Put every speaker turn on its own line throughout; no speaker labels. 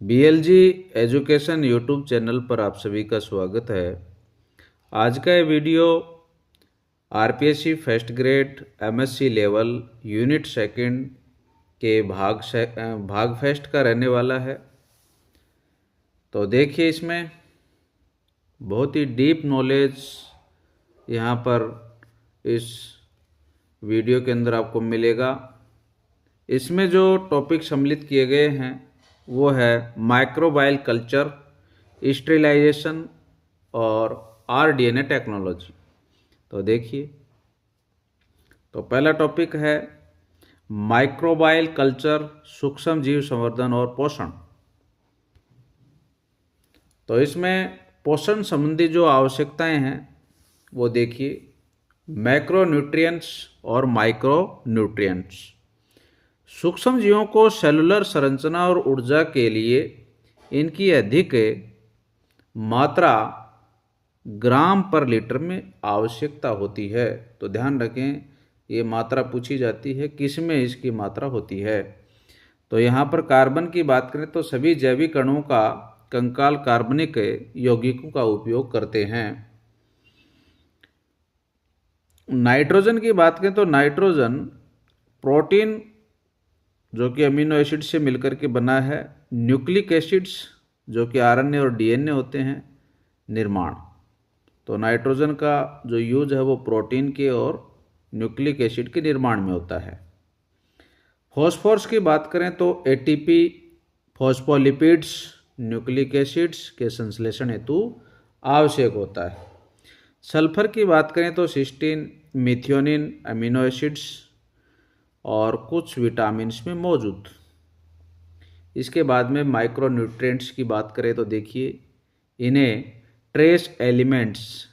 बीएलजी education YouTube channel पर आप सभी का स्वागत है। आज का ये video RPSC first grade MSc level unit second के भाग फेस्ट का रहने वाला है। तो देखिए, इसमें बहुत ही डीप नॉलेज यहाँ पर इस वीडियो के अंदर आपको मिलेगा। इसमें जो टॉपिक सम्मिलित किए गए हैं वो है माइक्रोबायल कल्चर, स्टेरिलाइजेशन और आरडीएनए टेक्नोलॉजी। तो देखिए, तो पहला टॉपिक है माइक्रोबायल कल्चर, सूक्ष्म जीव संवर्धन और पोषण। तो इसमें पोषण संबंधी जो आवश्यकताएं हैं वो देखिए, मैक्रोन्यूट्रिएंट्स और माइक्रोन्यूट्रिएंट्स। सूक्ष्म जीवों को सेलुलर संरचना और ऊर्जा के लिए इनकी अधिक मात्रा ग्राम पर लीटर में आवश्यकता होती है। तो ध्यान रखें, ये मात्रा पूछी जाती है, किस में इसकी मात्रा होती है। तो यहाँ पर कार्बन की बात करें तो सभी जैविक अणुओं का कंकाल कार्बनिक यौगिकों का उपयोग करते हैं। नाइट्रोजन की बात करें तो नाइट्रोजन प्रोटीन जो कि अमीनो एसिड से मिलकर के बना है, न्यूक्लिक एसिड्स जो कि आरएनए और डीएनए होते हैं, निर्माण। तो नाइट्रोजन का जो यूज है वो प्रोटीन के और न्यूक्लिक एसिड के निर्माण में होता है। फॉस्फोरस की बात करें तो एटीपी, फॉस्फोलिपिड्स, न्यूक्लिक एसिड्स के संश्लेषण हेतु आवश्यक होता है। सल्फर की बात करें तो सिस्टीन, मिथियोनिन, अमीनो एसिड्स और कुछ विटामिन्स में मौजूद। इसके बाद में माइक्रोन्यूट्रिएंट्स की बात करें तो देखिए, इन्हें ट्रेस एलिमेंट्स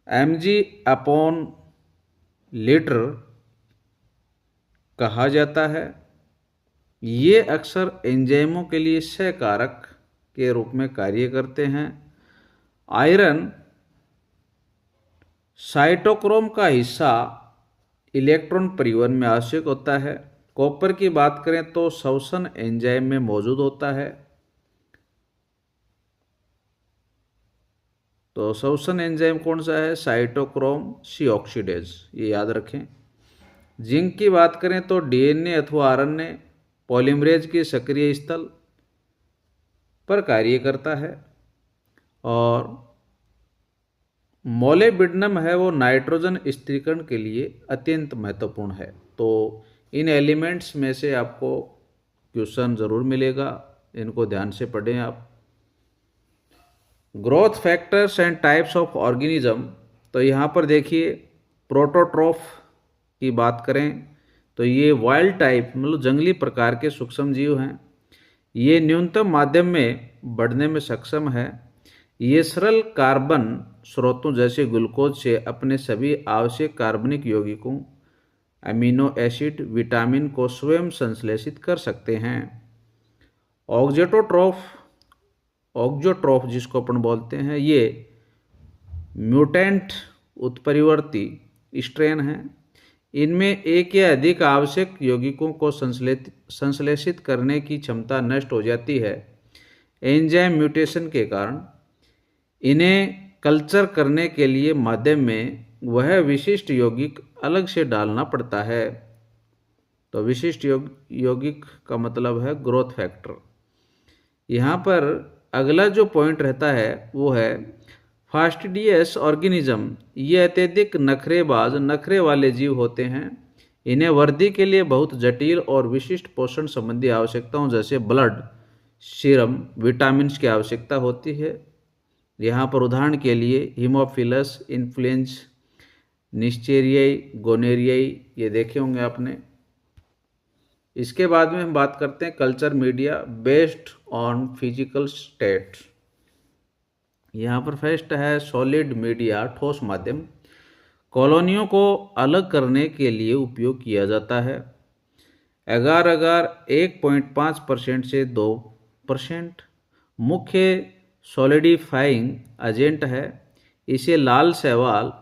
mg/लीटर कहा जाता है। ये अक्सर एंजाइमों के लिए सहकारक के रूप में कार्य करते हैं। आयरन साइटोक्रोम का हिस्सा इलेक्ट्रॉन परिवहन में आवश्यक होता है। कॉपर की बात करें तो श्वसन एंजाइम में मौजूद होता है। तो श्वसन एंजाइम कौन सा है? साइटोक्रोम सी ऑक्सीडेज, ये याद रखें। जिंक की बात करें तो डीएनए अथवा आरएनए पॉलीमरेज के सक्रिय स्थल पर कार्य करता है। और मोलिब्डेनम है वो नाइट्रोजन स्थिरीकरण के लिए अत्यंत महत्वपूर्ण है। तो इन एलिमेंट्स में से आपको क्वेश्चन ज़रूर मिलेगा, इनको ध्यान से पढ़ें आप। Growth factors and types of organism. तो यहाँ पर देखिए, प्रोटोट्रोफ की बात करें तो ये वाइल्ड टाइप मतलब जंगली प्रकार के सूक्ष्म जीव हैं। ये न्यूनतम माध्यम में बढ़ने में सक्षम है। ये सरल कार्बन स्रोतों जैसे ग्लूकोज से अपने सभी आवश्यक कार्बनिक यौगिकों, अमीनो एसिड, विटामिन को स्वयं संश्लेषित कर सकते हैं। ऑक्जोट्रोफ जिसको अपन बोलते हैं, ये म्यूटेंट उत्परिवर्ती स्ट्रेन हैं। इनमें एक या अधिक आवश्यक यौगिकों को संश्लेषित करने की क्षमता नष्ट हो जाती है एंजाइम म्यूटेशन के कारण। इन्हें कल्चर करने के लिए माध्यम में वह विशिष्ट यौगिक अलग से डालना पड़ता है। तो विशिष्ट यौगिक का मतलब है ग्रोथ फैक्टर। यहाँ पर अगला जो पॉइंट रहता है वो है फास्टिडियस ऑर्गेनिज्म। ये अत्यधिक नखरे वाले जीव होते हैं। इन्हें वृद्धि के लिए बहुत जटिल और विशिष्ट पोषण संबंधी आवश्यकताओं जैसे ब्लड, सीरम, विटामिन्स की आवश्यकता होती है। यहाँ पर उदाहरण के लिए हीमोफिलस इन्फ्लुएंस, निस्चेरियाई, गोनेरियाई, ये देखे होंगे आपने। इसके बाद में हम बात करते हैं culture media based on physical state. यहाँ पर फर्स्ट है सॉलिड मीडिया, ठोस माध्यम। कॉलोनियों को अलग करने के लिए उपयोग किया जाता है। एगार 1.5% से 2% मुख्य सॉलिडिफाइंग एजेंट है। इसे लाल शैवाल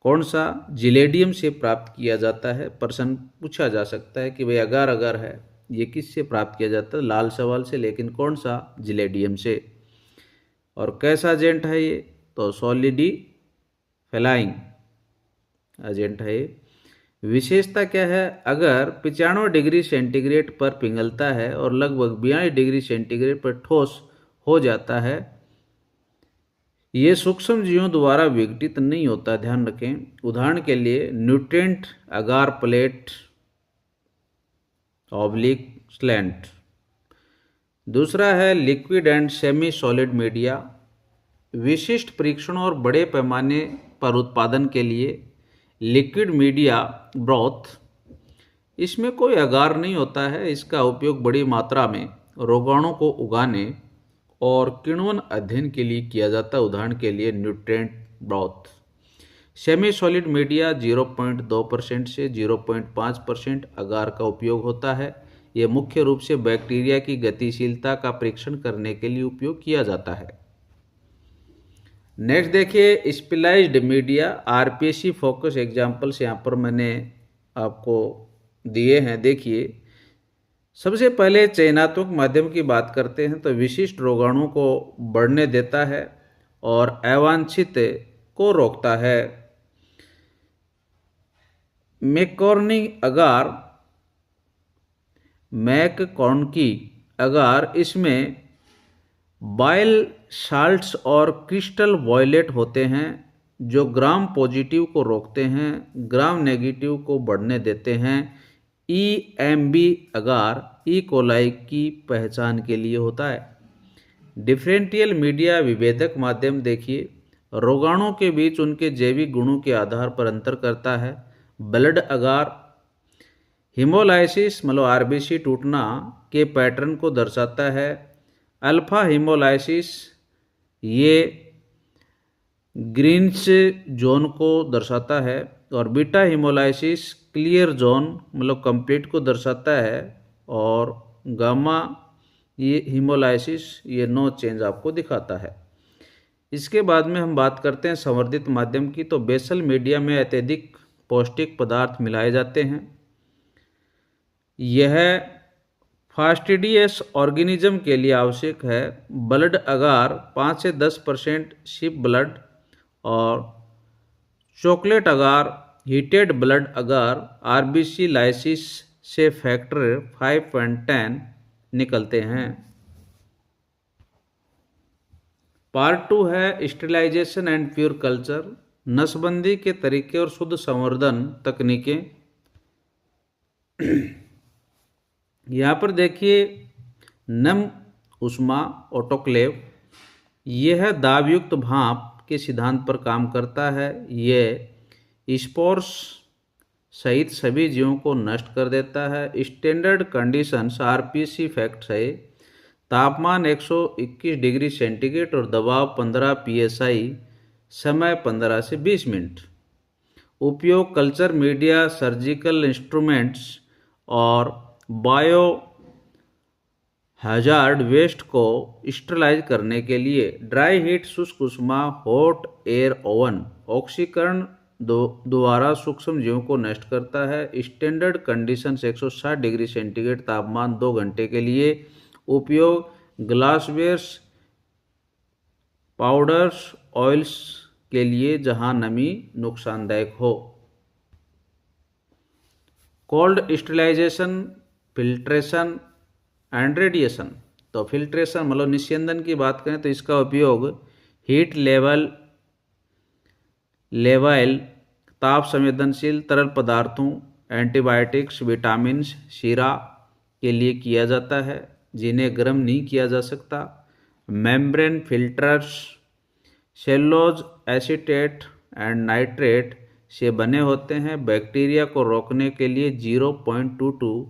कौन सा जिलेडियम से प्राप्त किया जाता है। प्रश्न पूछा जा सकता है कि भाई अगार अगर है ये किससे प्राप्त किया जाता है? लाल शैवाल से, लेकिन कौन सा? जिलेडियम से। और कैसा एजेंट है ये? तो सॉलिडी फेलाइंग एजेंट है ये। विशेषता क्या है? अगर 95 डिग्री सेंटीग्रेड पर पिघलता है और लगभग 42 डिग्री सेंटीग्रेड पर ठोस हो जाता है। ये सूक्ष्म जीवों द्वारा विघटित नहीं होता, ध्यान रखें। उदाहरण के लिए न्यूट्रिएंट अगार प्लेट ऑब्लिक स्लैंट। दूसरा है liquid and semi solid media. विशिष्ट परीक्षणों और बड़े पैमाने पर उत्पादन के लिए लिक्विड मीडिया ब्रोथ, इसमें कोई अगार नहीं होता है। इसका उपयोग बड़ी मात्रा में रोगाणु को उगाने और किण्वन अध्ययन के लिए किया जाता है। उदाहरण के लिए nutrient broth. Semi solid media 0.2% से 0.5% अगार का उपयोग होता है। यह मुख्य रूप से बैक्टीरिया की गतिशीलता का परीक्षण करने के लिए उपयोग किया जाता है। नेक्स्ट देखिए स्पिलाइज्ड मीडिया। आरपीसी फोकस एग्जाम्पल्स यहाँ पर मैंने आपको दिए हैं। देखिए सबसे पहले चयनात्मक माध्यम की बात करते हैं तो विशिष्ट रोगाणु को बढ़ने देता है और अवांछित को रोकता है। मैककॉर्नी अगार, मैककॉर्नकी अगार, इसमें बाइल साल्ट्स और क्रिस्टल वॉयलेट होते हैं जो ग्राम पॉजिटिव को रोकते हैं, ग्राम नेगेटिव को बढ़ने देते हैं। ईएमबी अगार ई कोलाई की पहचान के लिए होता है। डिफरेंशियल मीडिया विभेदक माध्यम देखिए रोगाणु के बीच उनके जैविक गुणों के आधार पर अंतर करता है। ब्लड अगार हीमोलाइसिस मतलब आरबीसी टूटना के पैटर्न को दर्शाता है। अल्फा हीमोलाइसिस ये ग्रीन्स जोन को दर्शाता है और बीटा हीमोलाइसिस क्लियर जोन मतलब कंप्लीट को दर्शाता है और गामा ये हीमोलाइसिस ये नो चेंज आपको दिखाता है। इसके बाद में हम बात करते हैं संवर्धित माध्यम की। तो बेसल मीडिया में अत्यधिक पौष्टिक पदार्थ मिलाए जाते हैं। यह फास्टिडियस ऑर्गेनिज्म के लिए आवश्यक है। ब्लड अगार 5 से 10% शिप ब्लड और चॉकलेट अगार हीटेड ब्लड अगार आरबीसी लाइसिस से फैक्टर 5.10 निकलते हैं। पार्ट 2 है स्टेरिलाइजेशन एंड प्योर कल्चर। नसबंदी के तरीके और शुद्ध संवर्धन तकनीकें। यहाँ पर देखिए नम उष्मा ऑटोक्लेव, यह दाबयुक्त भाप के सिद्धांत पर काम करता है। यह स्पोर्स सहित सभी जीवों को नष्ट कर देता है। स्टैंडर्ड कंडीशंस आरपीसी फैक्ट्स है। तापमान 121 डिग्री सेंटीग्रेड और दबाव 15 psi, समय 15 से 20 मिनट। उपयोग कल्चर मीडिया, सर्जिकल इंस्ट्रूमेंट्स और बायो हैजार्ड वेस्ट को स्टरलाइज करने के लिए। ड्राई हीट शुष्क उष्मा हॉट एयर ओवन ऑक्सीकरण द्वारा सूक्ष्म जीवों को नष्ट करता है। स्टैंडर्ड कंडीशंस 160 डिग्री सेंटीग्रेड तापमान 2 घंटे के लिए। उपयोग ग्लासवेयर्स, पाउडर्स, ऑयल्स के लिए जहां नमी नुकसानदायक हो। Cold sterilization, filtration and radiation. तो फिल्ट्रेशन मतलब निस्यंदन की बात करें तो इसका उपयोग हीट लेवल ताप संवेदनशील तरल पदार्थों, एंटीबायोटिक्स, विटामिन, शीरा के लिए किया जाता है जिन्हें गर्म नहीं किया जा सकता। Membrane filters cellulose acetate and nitrate से बने होते हैं। बैक्टीरिया को रोकने के लिए 0.22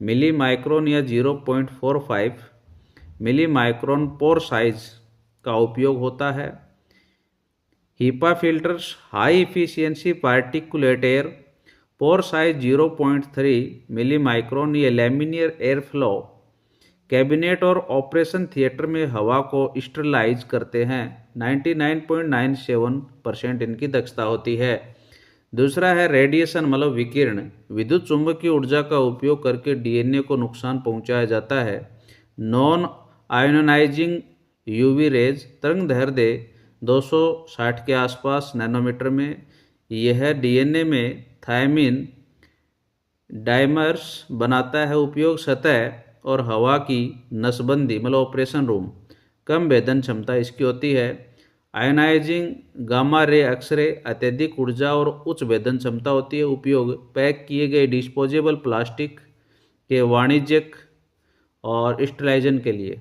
मिलीमाइक्रोन या 0.45 मिलीमाइक्रोन पोर साइज का उपयोग होता है। HEPA filters high efficiency particulate air, pore size 0.3 मिलीमाइक्रोन। ये लैमिनियर एयर फ्लो कैबिनेट और ऑपरेशन थिएटर में हवा को स्टरलाइज करते हैं। 99.97% इनकी दक्षता होती है। दूसरा है रेडिएशन मतलब विकिरण। विद्युत चुंबकीय ऊर्जा का उपयोग करके डीएनए को नुकसान पहुंचाया जाता है। नॉन आयोनाइजिंग यूवी रेज तरंगदैर्घ्य 260 के आसपास नैनोमीटर में। यह डीएनए में थायमिन डाइमर्स बनाता है। उपयोग सतह और हवा की नसबंदी मतलब ऑपरेशन रूम। कम वेदन क्षमता इसकी होती है। आयनाइजिंग गामा रे एक्सरे अत्यधिक ऊर्जा और उच्च वेदन क्षमता होती है। उपयोग पैक किए गए डिस्पोजेबल प्लास्टिक के वाणिज्यिक और स्टरलाइजन के लिए।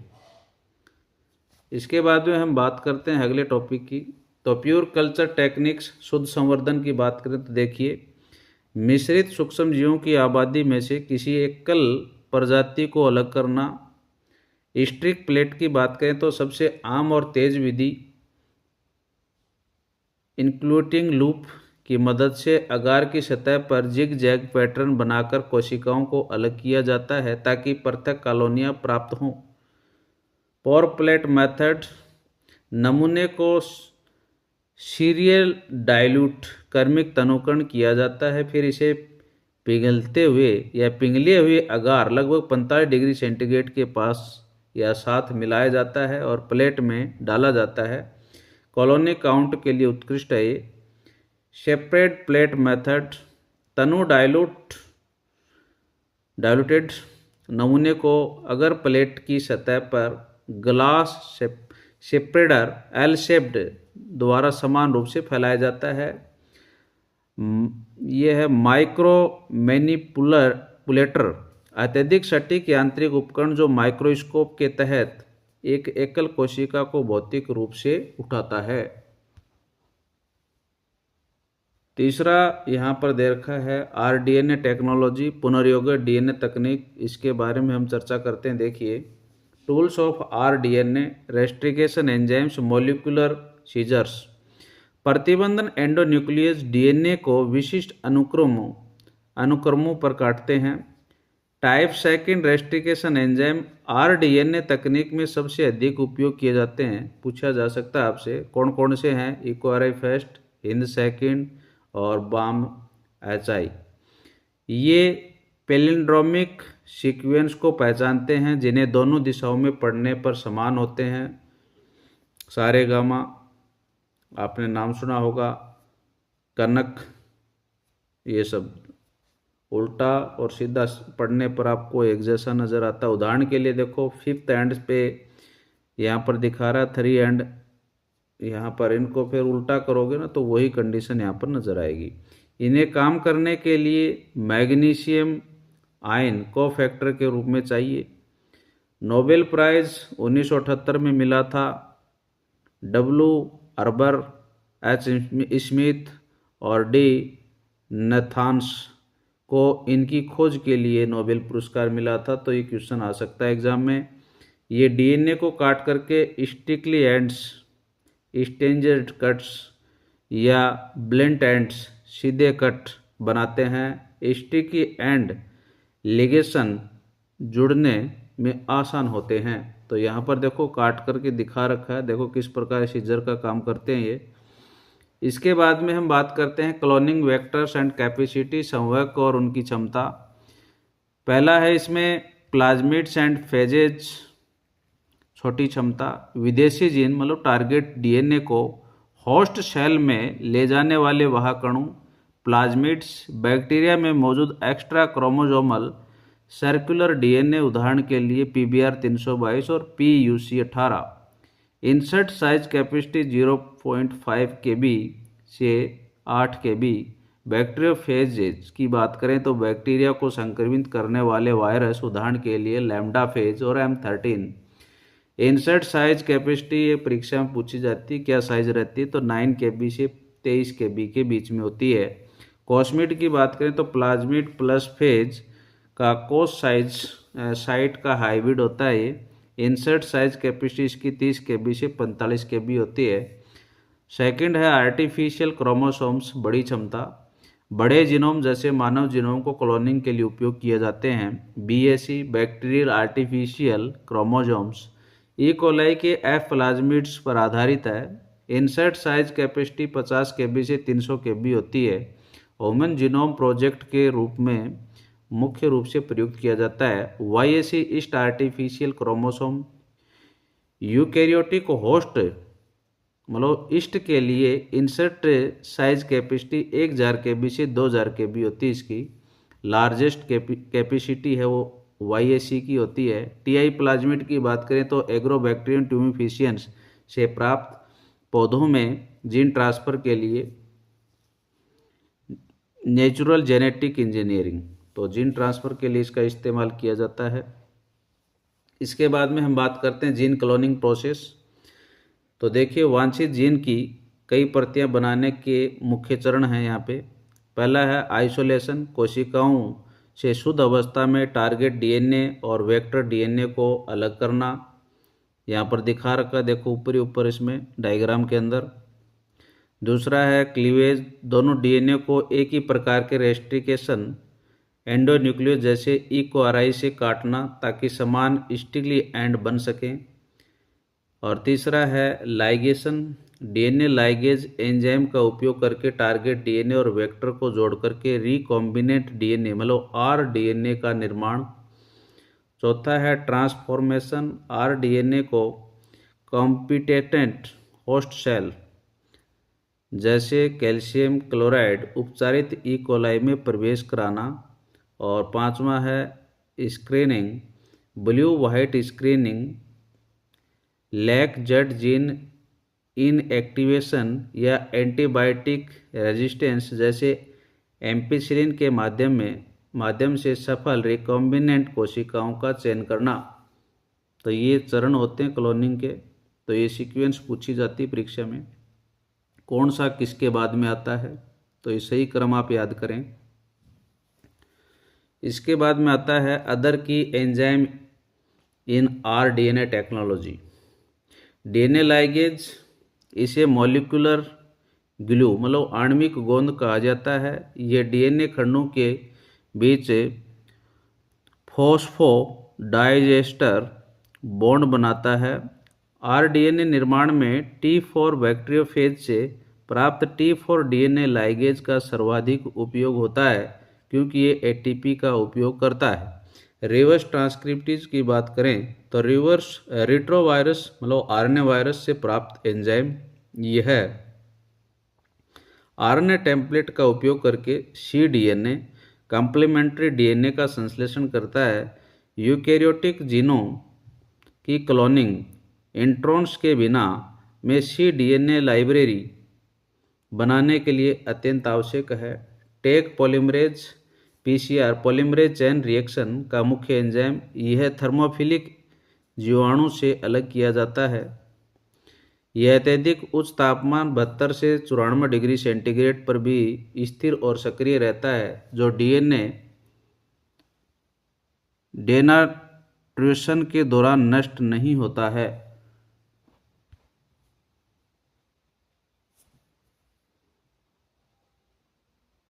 इसके बाद में हम बात करते हैं अगले टॉपिक की। तो प्योर कल्चर टेक्निक्स, शुद्ध संवर्धन की बात करें तो देखिए, मिश्रित सूक्ष्म जीवों की आबादी में से किसी एकल प्रजाति को अलग करना। स्ट्रिक प्लेट की बात करें तो सबसे आम और तेज विधि इंक्लूडिंग लूप की मदद से अगार की सतह पर जिग जैग पैटर्न बनाकर कोशिकाओं को अलग किया जाता है ताकि पृथक कॉलोनियां प्राप्त हों। पोर प्लेट मेथड, नमूने को सीरियल डाइल्यूट कर्मिक तनुकरण किया जाता है, फिर इसे पिघलते हुए या पिघले हुए अगार लगभग 45 डिग्री सेंटीग्रेड के पास या साथ मिलाया जाता है और प्लेट में डाला जाता है। कॉलोनी काउंट के लिए उत्कृष्ट है ये। सेपरेट प्लेट मेथड, तनु डाइल्यूटेड नमूने को अगर प्लेट की सतह पर ग्लास सेपरेटर एल शेप्ड द्वारा समान रूप से फैलाया जाता है। यह है माइक्रो मैनिपुलेटर, अत्यधिक सटीक यांत्रिक उपकरण जो माइक्रोस्कोप के तहत एक एकल कोशिका को भौतिक रूप से उठाता है। तीसरा यहाँ पर दे रखा है आरडीएनए टेक्नोलॉजी, पुनर्योगी डीएनए तकनीक। इसके बारे में हम चर्चा करते हैं। देखिए, tools of rDNA, restriction enzymes, molecular scissors. प्रतिबंधन एंडोन्यूक्लियस डीएनए को विशिष्ट अनुक्रमों पर काटते हैं। Type second restriction enzyme rDNA तकनीक में सबसे अधिक उपयोग किए जाते हैं। पूछा जा सकता है आपसे कौन कौन से हैं। इक्वाराई फर्स्ट, हिंद सेकंड और बाम एचआई। ये पैलिंड्रोमिक सीक्वेंस को पहचानते हैं जिन्हें दोनों दिशाओं में पढ़ने पर समान होते हैं। सारे गामा आपने नाम सुना होगा, कनक, ये सब उल्टा और सीधा पढ़ने पर आपको एक जैसा नज़र आता है। उदाहरण के लिए देखो, फिफ्थ एंड पे यहाँ पर दिखा रहा है 3 एंड, यहाँ पर इनको फिर उल्टा करोगे ना तो वही कंडीशन यहाँ पर नज़र आएगी। इन्हें काम करने के लिए मैग्नीशियम आयन को फैक्टर के रूप में चाहिए। नोबेल प्राइज़ 1978 में मिला था डब्ल्यू अर्बर, एच स्मिथ और डी नथान्स को इनकी खोज के लिए नोबेल पुरस्कार मिला था। तो ये क्वेश्चन आ सकता है एग्जाम में। ये डीएनए को काट करके स्टिकली एंड्स, स्टेंजर्ड कट्स या ब्लंट एंड्स, सीधे कट बनाते हैं। स्टिकी एंड लिगेशन जुड़ने में आसान होते हैं। तो यहाँ पर देखो काट करके दिखा रखा है, देखो किस प्रकार सीजर का काम करते हैं ये। इसके बाद में हम बात करते हैं क्लोनिंग वेक्टर्स एंड कैपेसिटी, संवर्ग और उनकी क्षमता। पहला है इसमें प्लाज्मिड्स एंड फेजेज, छोटी क्षमता। विदेशी जीन मतलब टारगेट डीएनए को होस्ट सेल में ले जाने वाले वाहक अणु। प्लाज्मिड्स, बैक्टीरिया में मौजूद एक्स्ट्रा क्रोमोसोमल सर्कुलर डीएनए, उदाहरण के लिए पीबीआर 322 और पीयूसी 18। इंसर्ट साइज कैपेसिटी 0.5 केबी से 8 केबी। बैक्टीरियोफेजेज की बात करें तो बैक्टीरिया को संक्रमित करने वाले वायरस, उदाहरण के लिए लैम्डा फेज और M13। इंसर्ट साइज कैपेसिटी ये परीक्षा में पूछी जाती है, क्या साइज रहती है, तो 9 केबी से 23 केबी के बीच में होती है। कॉस्मिड की बात करें तो प्लाज्मिड प्लस फेज का कोस साइट का हाइब्रिड होता है ये। इंसर्ट साइज कैपेसिटी इसकी 30 केबी से 45 केबी होती है। सेकंड है आर्टिफिशियल क्रोमोसोम्स, बड़ी क्षमता। बड़े जीनोम जैसे मानव जीनोम को क्लोनिंग के लिए उपयोग किए जाते हैं। BAC, bacterial artificial chromosomes, E coli के एफ प्लाज्मिड्स पर आधारित है। इंसर्ट साइज कैपेसिटी 50 केबी से 300 केबी होती है। ह्यूमन जीनोम प्रोजेक्ट के रूप में मुख्य रूप से प्रयुक्त किया जाता है। YAC yeast artificial chromosome eukaryotic host मतलब ईस्ट के लिए इंसर्ट साइज कैपेसिटी 1000 KB से 2000 KB होती है। इसकी लार्जेस्ट कैपेसिटी है वो YAC की होती है। TI प्लाज्मिड की बात करें तो एग्रोबैक्टीरियम ट्यूमिफिशियंस से प्राप्त पौधों में जीन ट्रांसफर के लिए नेचुरल जेनेटिक इंजीनियरिंग, तो जीन ट्रांसफ़र के लिए इसका इस्तेमाल किया जाता है। इसके बाद में हम बात करते हैं जीन क्लोनिंग प्रोसेस। तो देखिए, वांछित जीन की कई प्रतियां बनाने के मुख्य चरण हैं यहाँ पे। पहला है आइसोलेशन, कोशिकाओं से शुद्ध अवस्था में टारगेट DNA और वेक्टर DNA को अलग करना। यहाँ पर दिखा रखा देखो ऊपर इसमें डायग्राम के अंदर। दूसरा है क्लीवेज, दोनों DNA को एक ही प्रकार के रेस्ट्रिकेशन एंडोन्यूक्लियस जैसे E को RI से काटना ताकि समान स्टिकली एंड बन सकें। और तीसरा है लाइगेशन, DNA लाइगेज एंजाइम का उपयोग करके टारगेट DNA और वेक्टर को जोड़ करके रिकॉम्बिनेंट DNA मतलब rDNA का निर्माण। चौथा है ट्रांसफॉर्मेशन, rDNA को कॉम्पिटेंट होस्ट सेल जैसे कैल्शियम क्लोराइड उपचारित E. coli में प्रवेश कराना। और पांचवा है screening, blue white screening, lac Z gene inactivation या एंटीबायोटिक रेजिस्टेंस जैसे एम्पिसिलिन के माध्यम से सफल रिकॉम्बिनेंट कोशिकाओं का चयन करना। तो ये चरण होते हैं क्लोनिंग के। तो ये सीक्वेंस पूछी जाती है परीक्षा में, कौन सा किसके बाद में आता है, तो ये सही क्रम आप याद करें। इसके बाद में आता है अदर की एंजाइम इन rDNA टेक्नोलॉजी। DNA लाइगेज, इसे मॉलिक्यूलर ग्लू मतलब आणविक गोंद कहा जाता है। ये DNA खंडों के बीच फॉस्फोडाइजेस्टर बॉन्ड बनाता है। rDNA निर्माण में T4 बैक्टीरियोफेज से प्राप्त T4 DNA लाइगेज का सर्वाधिक उपयोग होता है क्योंकि ये ATP का उपयोग करता है। रिवर्स ट्रांसक्रिप्टेज की बात करें तो रेट्रोवायरस मतलब RNA वायरस से प्राप्त एंजाइम यह है। RNA टेम्पलेट का उपयोग करके cDNA कॉम्प्लीमेंट्री DNA का संश्लेषण करता है। यूकैरियोटिक जीनों की क्लोनिंग इंट्रॉन्स के बिना में cDNA लाइब्रेरी बनाने के लिए अत्यंत आवश्यक है। Taq polymerase PCR polymerase chain reaction का मुख्य एंजाइम यह थर्मोफिलिक जीवाणु से अलग किया जाता है। यह अत्यधिक उच्च तापमान 72 से 94 डिग्री सेंटीग्रेड पर भी स्थिर और सक्रिय रहता है, जो DNA डेनाट्रेशन के दौरान नष्ट नहीं होता है।